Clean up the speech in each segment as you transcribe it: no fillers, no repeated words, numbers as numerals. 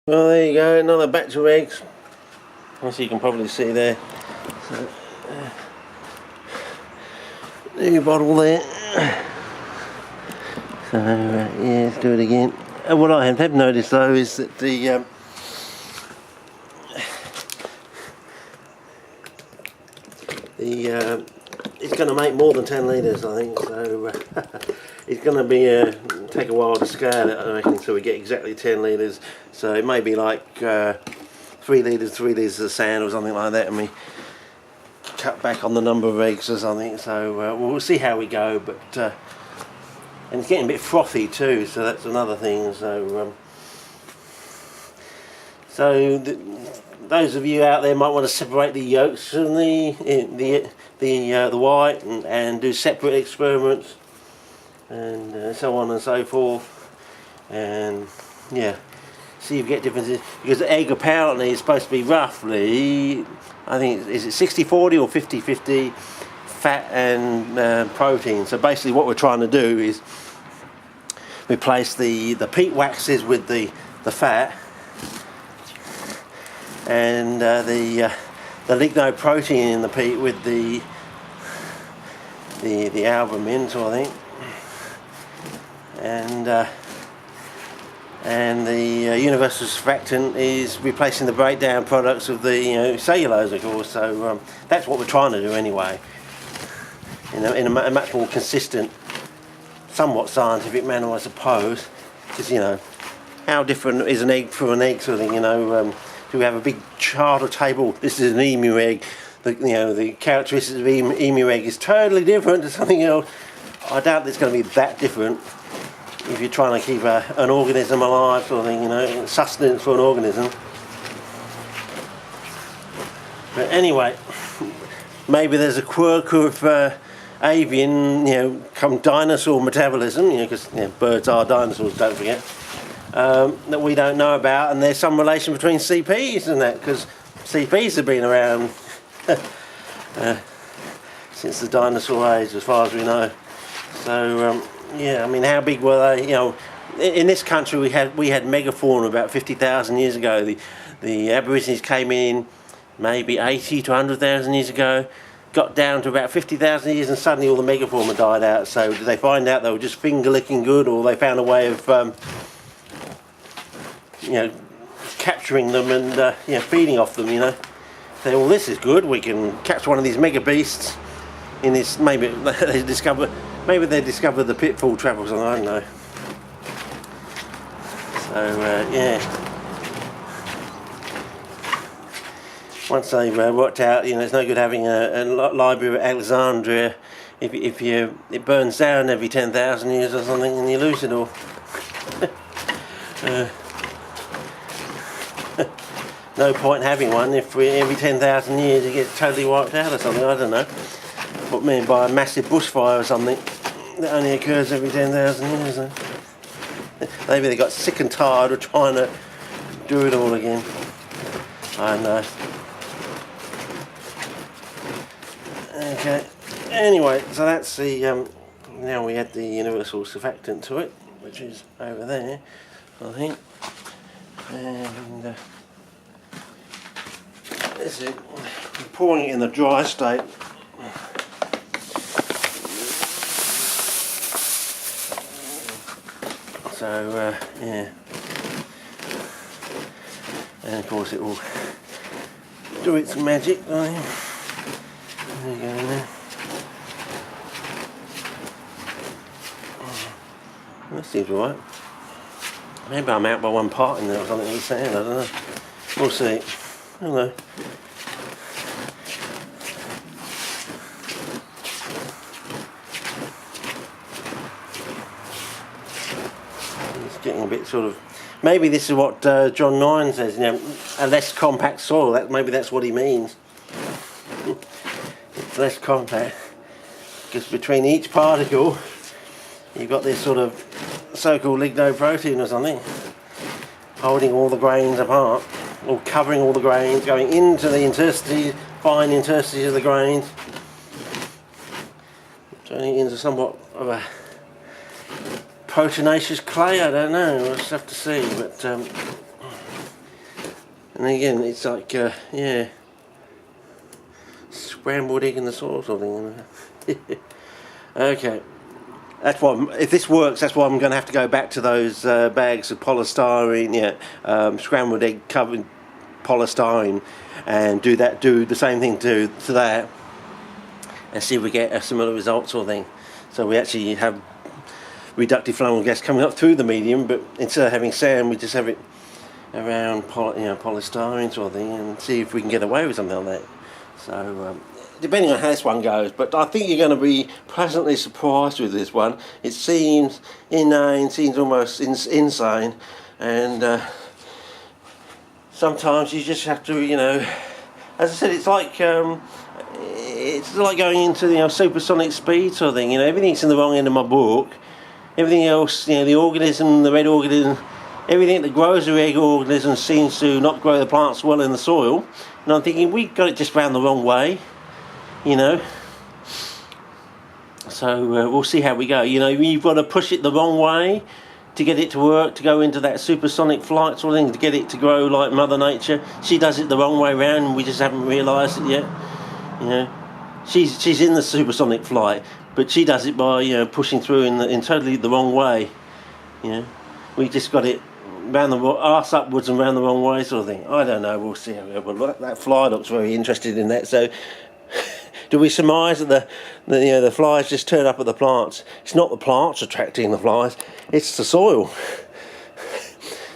Well, there you go, another batch of eggs, as you can probably see there. So, new bottle there. So yeah, let's do it again. What I have noticed though is that it's going to make more than 10 litres, I think. So it's going to be take a while to scale it, I reckon, so we get exactly 10 litres. So it may be like 3 litres of sand or something like that, and we cut back on the number of eggs or something. So we'll see how we go. But and it's getting a bit frothy too, so that's another thing. So those of you out there might want to separate the yolks from the white and do separate experiments and so on and so forth, and yeah, see if you get differences, because the egg apparently is supposed to be roughly, I think, is it 60-40 or 50-50 fat and protein. So basically what we're trying to do is replace the peat waxes with the fat, and the lignoprotein in the peat with the albumin, so I think, and the universal surfactant is replacing the breakdown products of the cellulose, of course. So that's what we're trying to do anyway, in a much more consistent, somewhat scientific manner, I suppose. Because how different is an egg from an egg, sort of thing. Do we have a big chart or table? This is an emu egg. The characteristics of emu egg is totally different to something else. I doubt it's going to be that different if you're trying to keep an organism alive, sort of thing, sustenance for an organism. But anyway, maybe there's a quirk of avian, come dinosaur metabolism, because birds are dinosaurs, don't forget, that we don't know about, and there's some relation between CPs and that, because CPs have been around since the dinosaur age, as far as we know. So yeah, I mean, how big were they? In this country we had megafauna about 50,000 years ago. The Aborigines came in maybe 80 to 100,000 years ago, got down to about 50,000 years, and suddenly all the megafauna died out. So did they find out they were just finger licking good, or they found a way of capturing them and feeding off them? Say, well, this is good, we can catch one of these mega beasts in this. Maybe they discover the pitfall travels on, I don't know. So yeah, once they've worked out, it's no good having a library at Alexandria if it burns down every 10,000 years or something, and you lose it all. No point having one if every 10,000 years it gets totally wiped out or something. I don't know what I mean by a massive bushfire or something that only occurs every 10,000 years. Maybe they got sick and tired of trying to do it all again. I don't know. Okay. Anyway, so that's the now we add the universal surfactant to it, which is over there, I think, and that's it. I'm pouring it in the dry state. So yeah, and of course it will do its magic. There you go there. That seems alright. Maybe I'm out by one part in there or something he's saying, I don't know. We'll see. Hello. It's getting a bit sort of. Maybe this is what John 9 says. A less compact soil. Maybe that's what he means. It's less compact because between each particle, you've got this sort of so-called lignoprotein or something, holding all the grains apart, or covering all the grains, going into the interstices, fine interstices of the grains, turning into somewhat of a proteinaceous clay. I don't know, we'll just have to see, but And again, it's like, yeah, scrambled egg in the soil sort of thing. Okay, that's what. If this works, that's why I'm going to have to go back to those bags of polystyrene, yeah, scrambled egg covered polystyrene, and do the same thing to that, and see if we get a similar result sort of thing. So we actually have reductive flammable gas coming up through the medium, but instead of having sand, we just have it around polystyrene sort of thing, and see if we can get away with something like that. So depending on how this one goes, but I think you're going to be pleasantly surprised with this one. It seems inane, seems almost insane, and sometimes you just have to, as I said, it's like going into supersonic speed sort of thing. Everything's in the wrong end of my book. Everything else, the organism, the red organism, everything that grows the egg organism seems to not grow the plants well in the soil. And I'm thinking, we got it just round the wrong way, So we'll see how we go. You've got to push it the wrong way to get it to work, to go into that supersonic flight sort of thing, to get it to grow like Mother Nature. She does it the wrong way round, and we just haven't realised it yet. She's in the supersonic flight, but she does it by pushing through in totally the wrong way. We just got it round the arse upwards and round the wrong way sort of thing. I don't know. We'll see how we go. But that fly looks very interested in that. So, do we surmise that the flies just turn up at the plants? It's not the plants attracting the flies; it's the soil.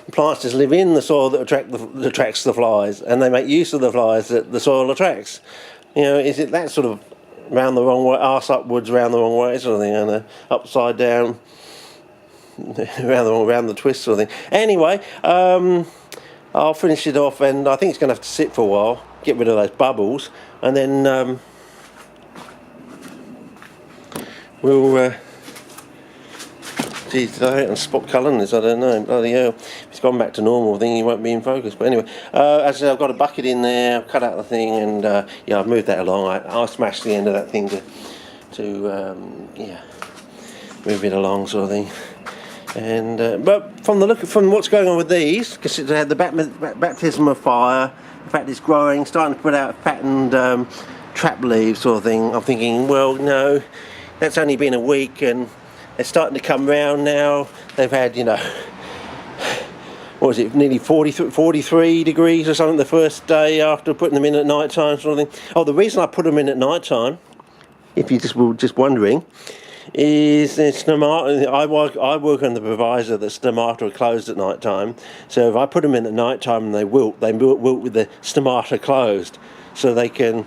The plants just live in the soil that attracts the flies, and they make use of the flies that the soil attracts. Is it that sort of round the wrong way, arse upwards, round the wrong way sort of thing, and upside down, around the twist sort of thing? Anyway, I'll finish it off, and I think it's going to have to sit for a while, get rid of those bubbles, and then we'll. Geez, I haven't spot colouring this, I don't know. Bloody hell. If it's gone back to normal, I think he won't be in focus. But anyway, as I said, I've got a bucket in there, I've cut out the thing, and I've moved that along. I smashed the end of that thing to move it along sort of thing. And but from what's going on with these, because it had the baptism of fire, the fact it's growing, starting to put out patterned trap leaves sort of thing, I'm thinking, well, no, that's only been a week, and they're starting to come round now. They've had, what was it, nearly 43 degrees or something the first day after putting them in at night time sort of thing. Oh, the reason I put them in at night time, if you were just wondering, is stomata. I work on the proviso that stomata are closed at night time. So if I put them in at night time and they wilt with the stomata closed, so they can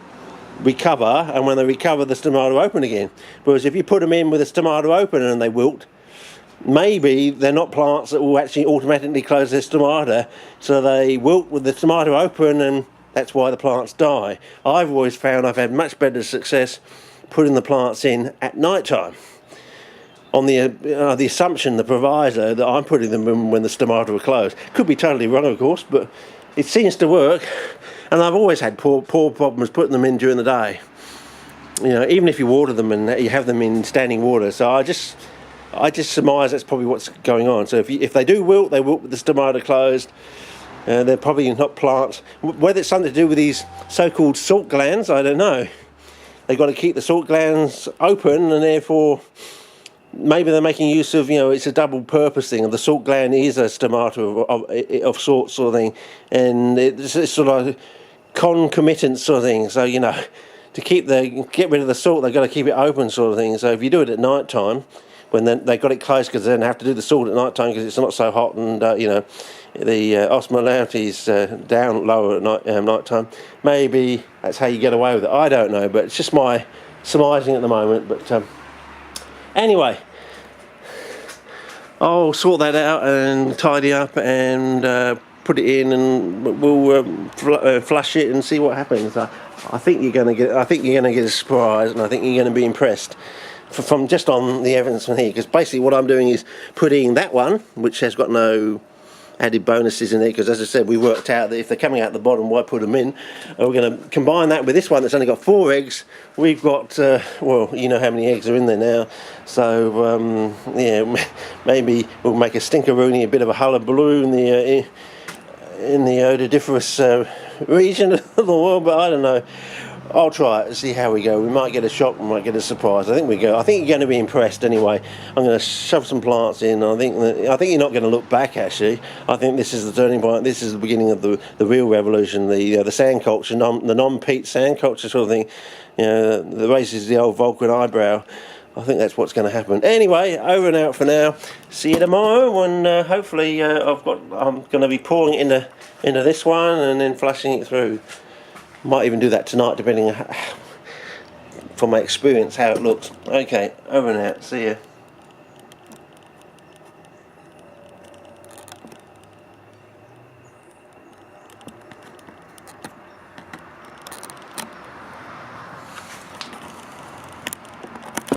recover, and when they recover, the stomata open again. Whereas if you put them in with the stomata open and they wilt, maybe they're not plants that will actually automatically close their stomata, so they wilt with the stomata open, and that's why the plants die. I've always found I've had much better success putting the plants in at night time, on the assumption, the proviso, that I'm putting them in when the stomata are closed. Could be totally wrong, of course, but it seems to work. And I've always had poor problems putting them in during the day. Even if you water them and you have them in standing water. So I just surmise that's probably what's going on. So if they do wilt, they wilt with the stomata closed. They're probably not plants. Whether it's something to do with these so-called salt glands, I don't know. They've got to keep the salt glands open, and therefore maybe they're making use of, it's a double purpose thing. The salt gland is a stomata of sorts sort of thing, and it's sort of concomitant sort of thing. So to get rid of the salt, they've got to keep it open sort of thing. So if you do it at night time, when they've got it closed, because they don't have to do the salt at night time because it's not so hot, and the osmolality is down lower at night time, maybe that's how you get away with it. I don't know, but it's just my surmising at the moment. But anyway, I'll sort that out and tidy up and put it in, and we'll flush it and see what happens. I think you're going to get a surprise, and I think you're going to be impressed from just on the evidence from here. Because basically, what I'm doing is putting that one, which has got no added bonuses in there, because as I said, we worked out that if they're coming out the bottom, why put them in? We're going to combine that with this one that's only got 4 eggs. We've got, well, you know how many eggs are in there now. So, yeah, maybe we'll make a stinkeroonie, a bit of a hullabaloo in the odoriferous region of the world, but I don't know. I'll try it and see how we go. We might get a shock, we might get a surprise. I think you're going to be impressed anyway. I'm going to shove some plants in. I think you're not going to look back. Actually, I think this is the turning point. This is the beginning of the real revolution. The sand culture, the non-peat sand culture sort of thing. You know, the race is the old Vulcan eyebrow. I think that's what's going to happen. Anyway, over and out for now. See you tomorrow, and hopefully I'm going to be pouring it into this one and then flushing it through. Might even do that tonight, depending on, from my experience, how it looks. Okay, over and out. See ya.